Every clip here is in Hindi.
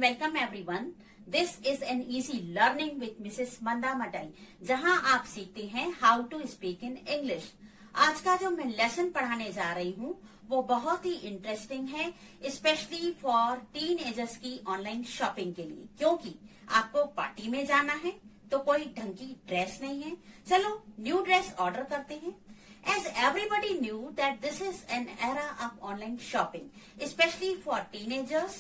welcome everyone. This is an easy learning with Mrs. मंदा मटाई, जहां आप सीखते हैं how to speak in English. आज का जो मैं लेसन पढ़ाने जा रही हूँ वो बहुत ही इंटरेस्टिंग है, स्पेशली फॉर टीनएजर्स की ऑनलाइन शॉपिंग के लिए, क्योंकि आपको पार्टी में जाना है तो कोई ढंग की ड्रेस नहीं है। चलो न्यू ड्रेस ऑर्डर करते हैं। As everybody knew that this is an era of online shopping, especially for teenagers,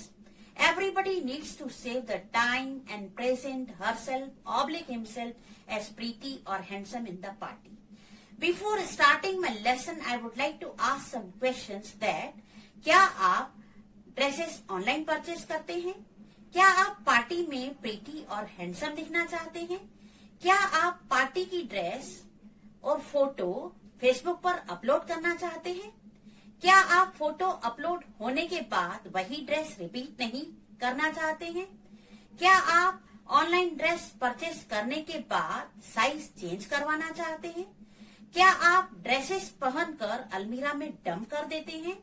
everybody needs to save the time and present herself/himself as pretty or handsome in the party. Before starting my lesson, I would like to ask some questions that क्या आप ड्रेसेस ऑनलाइन परचेज करते हैं? क्या आप पार्टी में प्रीटी और हैंडसम दिखना चाहते हैं? क्या आप पार्टी की ड्रेस और फोटो फेसबुक पर अपलोड करना चाहते हैं? क्या आप फोटो अपलोड होने के बाद वही ड्रेस रिपीट नहीं करना चाहते हैं? क्या आप ऑनलाइन ड्रेस परचेस करने के बाद साइज चेंज करवाना चाहते हैं? क्या आप ड्रेसेस पहनकर अलमीरा में डंप कर देते हैं?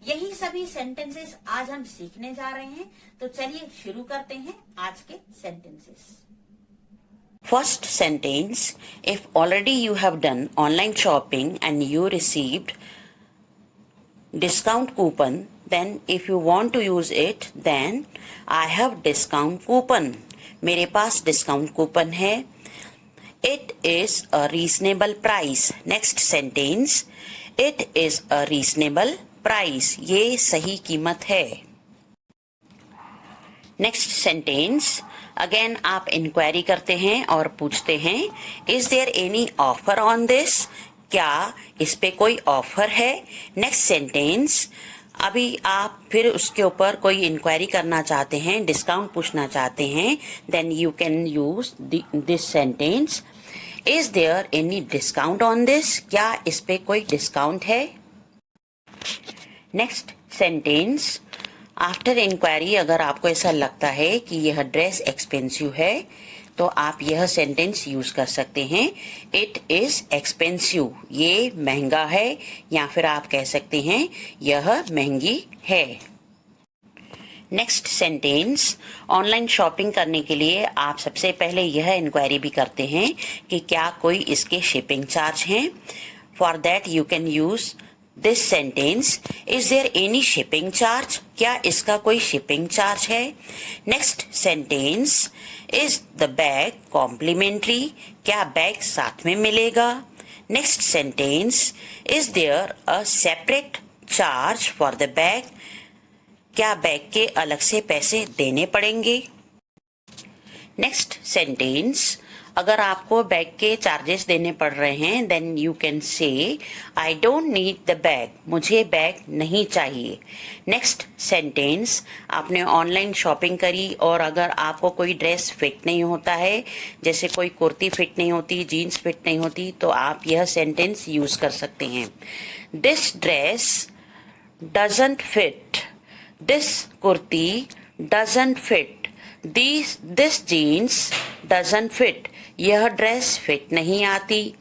यही सभी सेंटेंसेस आज हम सीखने जा रहे हैं, तो चलिए शुरू करते हैं आज के sentences. First sentence, if already you have done online shopping and you received discount coupon, then if you want to use it, then I have discount coupon. मेरे पास discount coupon है. It is a reasonable price. Next sentence, it is a reasonable price. ये सही कीमत है. नेक्स्ट सेंटेंस, अगेन आप इंक्वायरी करते हैं और पूछते हैं, is there any offer on this? क्या इस पे कोई ऑफर है? नेक्स्ट सेंटेंस, अभी आप फिर उसके ऊपर कोई इंक्वायरी करना चाहते हैं, डिस्काउंट पूछना चाहते हैं, then you can use this sentence, is there any discount on this? क्या इस पे कोई डिस्काउंट है? नेक्स्ट सेंटेंस, आफ्टर इंक्वायरी अगर आपको ऐसा लगता है कि यह ड्रेस एक्सपेंसिव है तो आप यह सेंटेंस यूज कर सकते हैं, इट इज एक्सपेंसिव, ये महंगा है, या फिर आप कह सकते हैं यह महंगी है। नेक्स्ट सेंटेंस, ऑनलाइन शॉपिंग करने के लिए आप सबसे पहले यह इंक्वायरी भी करते हैं कि क्या कोई इसके शिपिंग चार्ज हैं। For that you can use this sentence, is there any shipping charge? क्या इसका कोई शिपिंग चार्ज है? Next sentence, is the bag complimentary? क्या बैग साथ में मिलेगा? Next sentence, is there a separate charge for the bag? क्या बैग के अलग से पैसे देने पड़ेंगे? नेक्स्ट सेंटेंस, अगर आपको बैग के चार्जेस देने पड़ रहे हैं, then you can say, I don't need the bag, मुझे बैग नहीं चाहिए। नेक्स्ट सेंटेंस, आपने ऑनलाइन शॉपिंग करी और अगर आपको कोई ड्रेस फिट नहीं होता है, जैसे कोई कुर्ती फिट नहीं होती, जीन्स फिट नहीं होती, तो आप यह सेंटेंस यूज कर सकते हैं, this dress doesn't fit, this kurti doesn't fit, this jeans doesn't fit, यह ड्रेस फिट नहीं आती,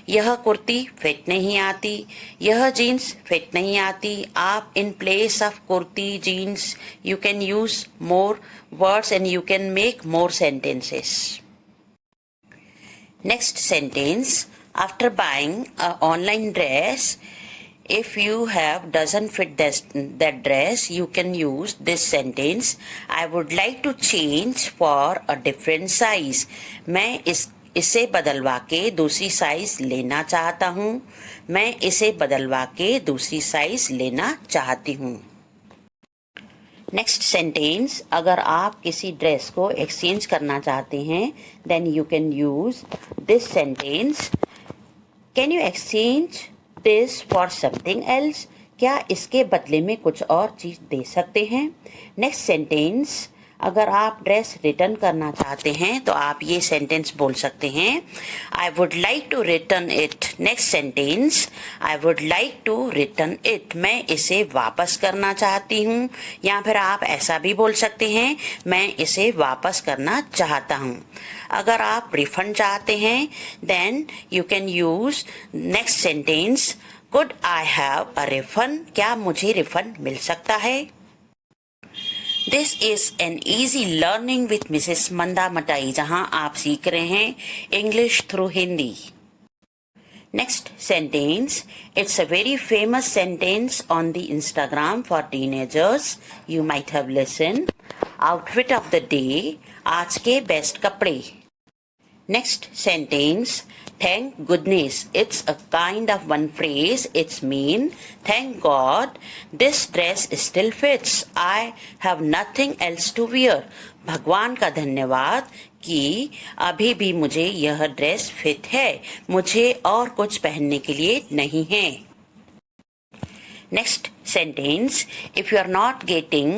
यह कुर्ती फिट नहीं आती, यह जीन्स फिट नहीं आती। आप in place of kurti, jeans, you can use more words and you can make more sentences. Next sentence, after buying a online dress, if you have doesn't fit that dress, you can use this sentence, I would like to change for a different size. मैं इसे बदलवा के दूसरी साइज लेना चाहता हूँ। मैं इसे बदलवा के दूसरी साइज लेना चाहती हूँ। नेक्स्ट सेंटेंस, अगर आप किसी ड्रेस को एक्सचेंज करना चाहते हैं, then you can use this sentence, can you exchange this for something else? क्या इसके बदले में कुछ और चीज दे सकते हैं? नेक्स्ट सेंटेंस, अगर आप ड्रेस रिटर्न करना चाहते हैं तो आप ये सेंटेंस बोल सकते हैं, I would like to return it. Next sentence, I would like to return it, मैं इसे वापस करना चाहती हूँ, या फिर आप ऐसा भी बोल सकते हैं, मैं इसे वापस करना चाहता हूँ। अगर आप रिफंड चाहते हैं, then you can use next sentence, could I have a refund? क्या मुझे रिफंड मिल सकता है? This is an easy learning with Mrs Manda Matai, जहां आप सीख रहे हैं English through Hindi. Next sentence. It's a very famous sentence on the Instagram for teenagers. You might have listened. Outfit of the day. आज के बेस्ट कपड़े. Next sentence. Thank goodness. It's a kind of one phrase. It's mean. Thank God. This dress still fits. I have nothing else to wear. भगवान का धन्यवाद कि अभी भी मुझे यह ड्रेस फिट है, मुझे और कुछ पहनने के लिए नहीं है. Next sentence. If you are not getting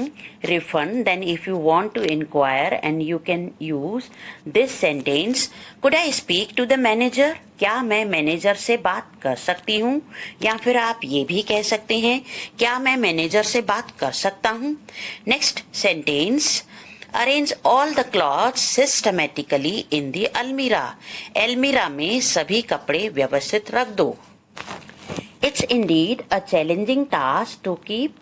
refund, then if you want to inquire and you can use this sentence. Could I speak to the manager? क्या मैं मैनेजर से बात कर सकती हूँ? या फिर आप ये भी कह सकते हैं, क्या मैं मैनेजर से बात कर सकता हूँ? Next sentence. Arrange all the clothes systematically in the almirah. अलमीरा में सभी कपड़े व्यवस्थित रख दो. It's indeed a challenging task to keep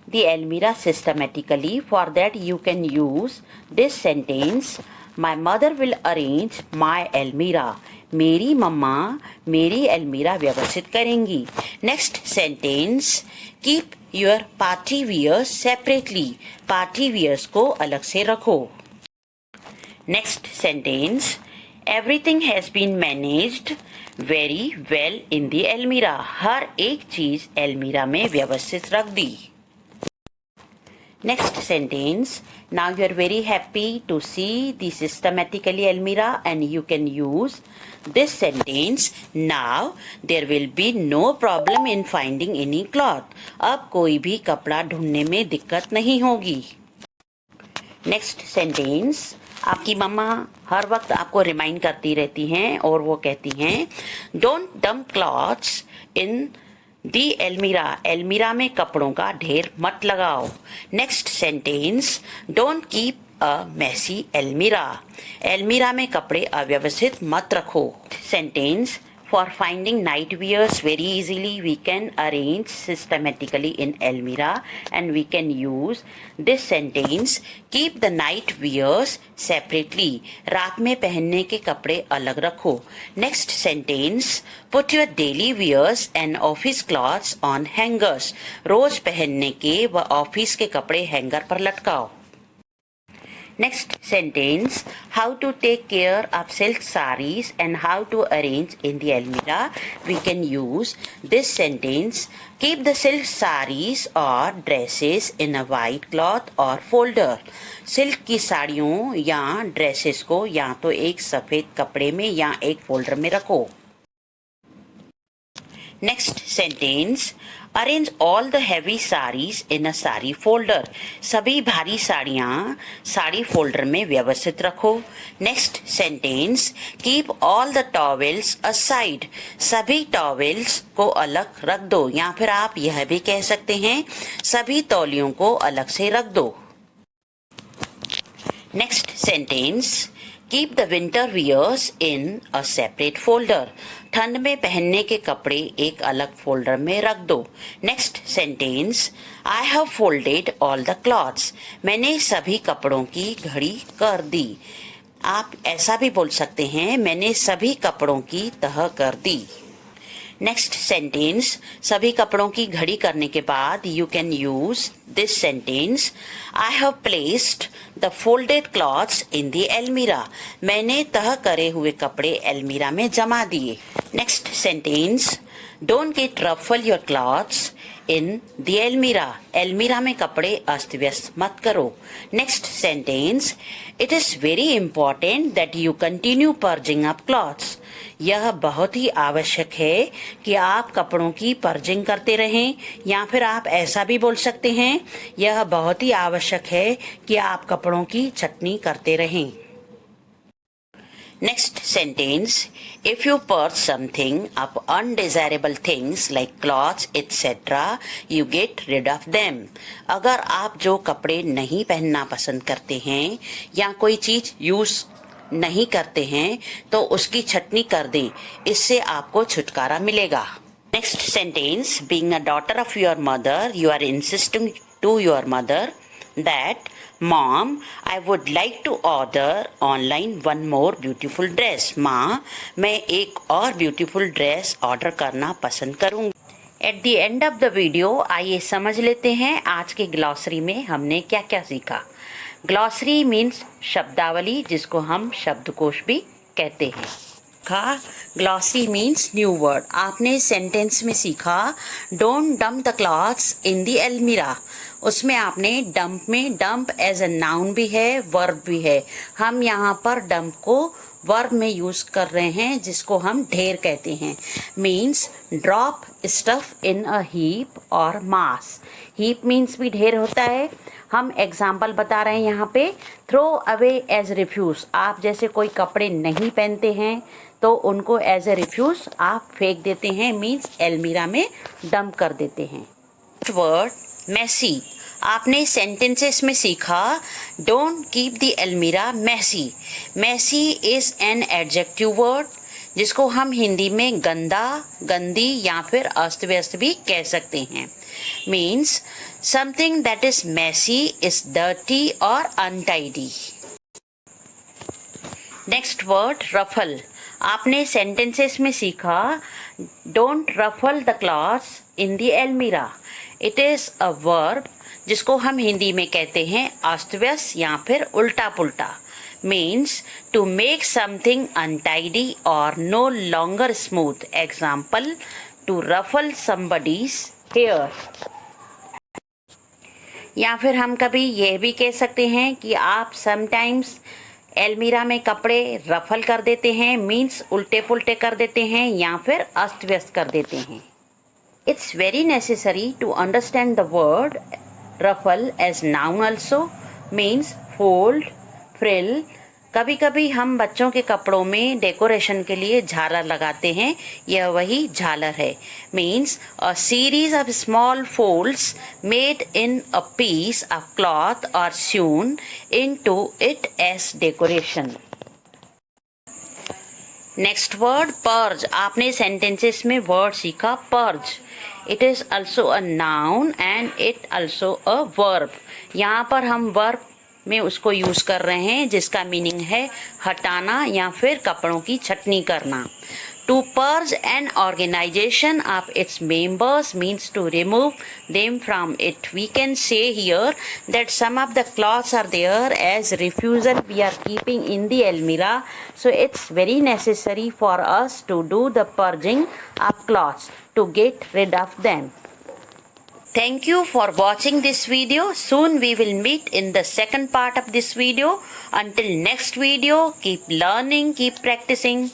the almirah systematically. For that you can use this sentence. My mother will arrange my almirah. मेरी मम्मा मेरी अलमीरा व्यवस्थित करेंगी. Next sentence. Keep your party wears separately. Party wears को अलग से रखो. Next sentence. Everything has been managed very well in the almirah. हर एक चीज अलमीरा में व्यवस्थित रख दी. Next sentence. Now you are very happy to see the systematically almirah and you can use this sentence. Now there will be no problem in finding any cloth. अब कोई भी कपड़ा ढूंढने में दिक्कत नहीं होगी. Next sentence. आपकी मम्मा हर वक्त आपको रिमाइंड करती रहती हैं और वो कहती हैं, Don't dump clothes in दी अलमीरा. अलमीरा में कपड़ों का ढेर मत लगाओ. Next sentence. Don't keep a messy almirah. अलमीरा में कपड़े अव्यवस्थित मत रखो. Sentence. For finding night wears very easily, we can arrange systematically in almirah and we can use this sentence. Keep the night wears separately. रात में पहनने के कपड़े अलग रखो. Next sentence. Put your daily wears and office clothes on hangers. रोज पहनने के व ऑफिस के कपड़े हैंगर पर लटकाओ. Next sentence. How to take care of silk sarees and how to arrange in the almirah. We can use this sentence. Keep the silk sarees or dresses in a white cloth or folder. Silk की साड़ियों या ड्रेसेस को या तो एक सफेद कपड़े में या एक फोल्डर में रखो. Next sentence. Arrange all the heavy sarees in a sari folder. सभी भारी साड़ियाँ साड़ी फोल्डर में व्यवस्थित रखो. Next sentence. Keep all the towels aside. सभी towels को अलग रख दो या फिर आप यह भी कह सकते हैं, सभी तौलियों को अलग से रख दो. Next sentence. Keep the winter wears in a separate folder. ठंड में पहनने के कपड़े एक अलग फोल्डर में रख दो. Next sentence. I have folded all the clothes. मैंने सभी कपड़ों की घड़ी कर दी. आप ऐसा भी बोल सकते हैं, मैंने सभी कपड़ों की तह कर दी. Next sentence. सभी कपड़ों की घड़ी करने के बाद you can use this sentence. I have placed the folded clothes in the अलमीरा. मैंने तह करे हुए कपड़े अलमीरा में जमा दिए. Next sentence. Don't get ruffle your clothes in the almirah. अलमीरा में कपड़े अस्त व्यस्त मत करो. Next sentence. It is very important that you continue purging up clothes. यह बहुत ही आवश्यक है कि आप कपड़ों की पर्जिंग करते रहें, या फिर आप ऐसा भी बोल सकते हैं, यह बहुत ही आवश्यक है कि आप कपड़ों की छटनी करते रहें. Next sentence. If you purge something of undesirable things like clothes etc., you get rid of them. अगर आप जो कपड़े नहीं पहनना पसंद करते हैं या कोई चीज यूज नहीं करते हैं तो उसकी छटनी कर दें, इससे आपको छुटकारा मिलेगा. Next sentence. Being a daughter of your mother, you are insisting to your mother that, Mom, I would like to order online one more beautiful dress. माँ, मैं एक और beautiful dress order करना पसंद करूँगी. At the end of the video, आइए समझ लेते हैं आज के ग्लॉसरी में हमने क्या क्या सीखा. ग्लॉसरी मीन्स शब्दावली, जिसको हम शब्दकोश भी कहते हैं. Glossary means new word. आपने सेंटेंस में सीखा don't dump the clothes in the अलमीरा. उसमें आपने डंप में डंप एज अ नाउन भी है, वर्ब भी है. हम यहाँ पर डंप को वर्ब में यूज कर रहे हैं, जिसको हम ढेर कहते हैं. Means drop stuff in a heap और मास. हीप मीन्स भी ढेर होता है. हम एग्जाम्पल बता रहे हैं यहाँ पे. Throw away as refuse. आप जैसे कोई कपड़े नहीं पहनते हैं तो उनको एज ए रिफ्यूज आप फेंक देते हैं, मीन्स अलमीरा में डंप कर देते हैं. Word messy. आपने सेंटेंसेस में सीखा don't keep the almirah messy. Messy is an adjective word, जिसको हम हिंदी में गंदा, गंदी या फिर अस्त व्यस्त भी कह सकते हैं. Means something that is messy is dirty और अनटाइडी. Next word ruffle. आपने सेंटेंसेस में सीखा don't ruffle the clothes in the almirah. It is a verb, जिसको हम हिंदी में कहते हैं अस्त व्यस्त या फिर उल्टा पुल्टा. Means to make something untidy और no longer smooth. Example to ruffle somebody's hair. या फिर हम कभी यह भी कह सकते हैं कि आप समटाइम्स अलमीरा में कपड़े रफल कर देते हैं, मीन्स उल्टे पुल्टे कर देते हैं या फिर अस्त व्यस्त कर देते हैं. It's very necessary to understand the word ruffle as noun also. Means fold, frill. कभी कभी हम बच्चों के कपड़ों में डेकोरेशन के लिए झालर लगाते हैं, यह वही झालर है. Means a series of small folds made in a piece of cloth और sewn into it as decoration. Next word purge. आपने सेंटेंसेस में वर्ड सीखा purge. It is also a noun and it also a verb. यहाँ पर हम वर्ब में उसको यूज कर रहे हैं, जिसका मीनिंग है हटाना या फिर कपड़ों की छटनी करना. To purge an organization of its members means to remove them from it. We can say here that some of the clothes are there as refusal we are keeping in the almirah. So it's very necessary for us to do the purging of clothes to get rid of them. Thank you for watching this video. Soon we will meet in the second part of this video. Until next video, keep learning, keep practicing.